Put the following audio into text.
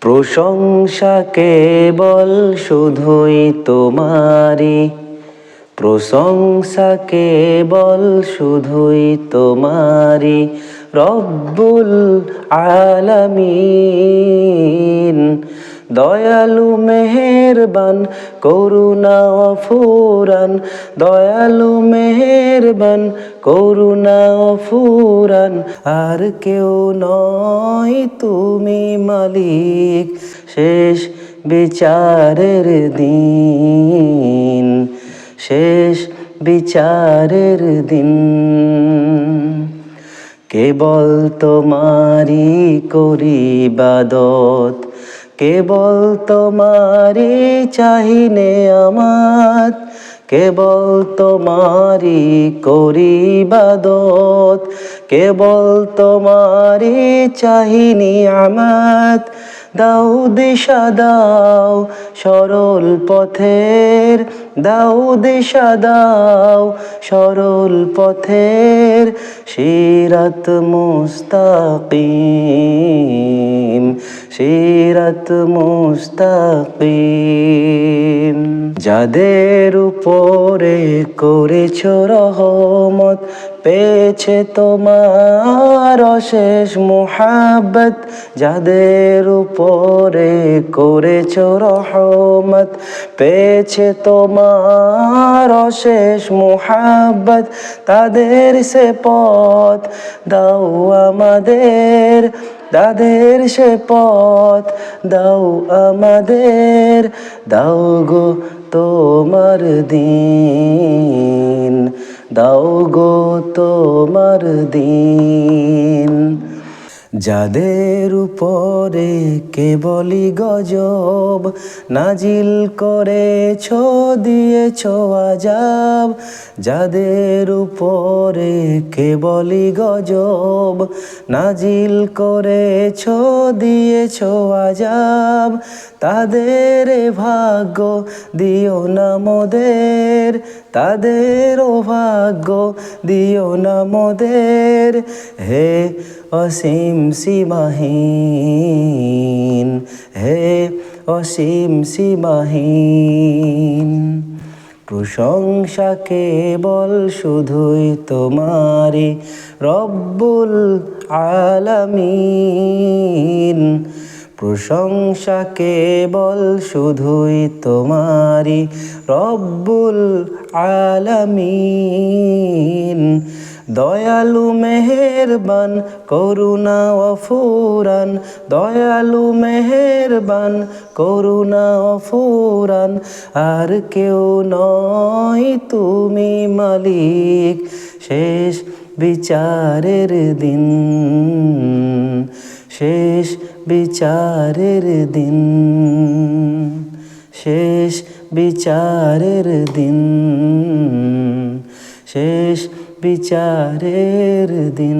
প্রশংসা কেবল শুধুই তোমারি, প্রশংসা কেবল শুধুই তোমারি, রব্বুল আলামিন। দয়ালু মেহেরবান করুণা অফুরান, দয়ালু মেহেরবান করুণা অফুরান। আর কেউ নয় তুমি মালিক, শেষ বিচারের দিন, শেষ বিচারের দিন। কেবল তোমারি করি ইবাদত, কেবল তোমারি চাহি নেয়ামত, কেবল তোমারি করি ইবাদত, কেবল তোমারি চাহি নিয়ামত। দাও দিশা দাও সরল পথের, দাও দিশা দাও সরল পথের, সিরাত মুস্তাকিম, সিরাত মুস্তাকিম। যাদের উপরে করেছ রহমত, পেয়েছে তোমার অশেষ মুহাব্বত। যাদের উপরে করেছ রহমত, পেয়েছে তোমার অশেষ মুহাব্বত। তাদের সে পথ দাও আমাদের, তাদের সে পথ দাও আমাদের। দাও গো তোমার দিন, দাও গো তোমার দিন। যাদের উপরে কেবলই গজব নাজিল করেছ, দিয়েছ আযাব। যাদের উপরে কেবলই গজব নাজিল করেছ, দিয়েছ আযাব। তাদের ভাগ্য দিও না মোদের, তাদের ভাগ্য দিও না মোদের। হে অসীম সীমাহীন, হে অসীম সীমাহীন। প্রশংসা কেবল শুধুই তোমারি, রব্বুল আলামিন। প্রশংসা কেবল শুধুই তোমারি, রব্বুল আলামিন। দয়ালু মেহেরবান করুণা অফুরান, দয়ালু মেহেরবান করুণা অফুরান। আর কেউ নয় তুমি মালিক, শেষ বিচারের দিন, শেষ বিচারের দিন, শেষ বিচারের দিন, শেষ বিচারের দিন।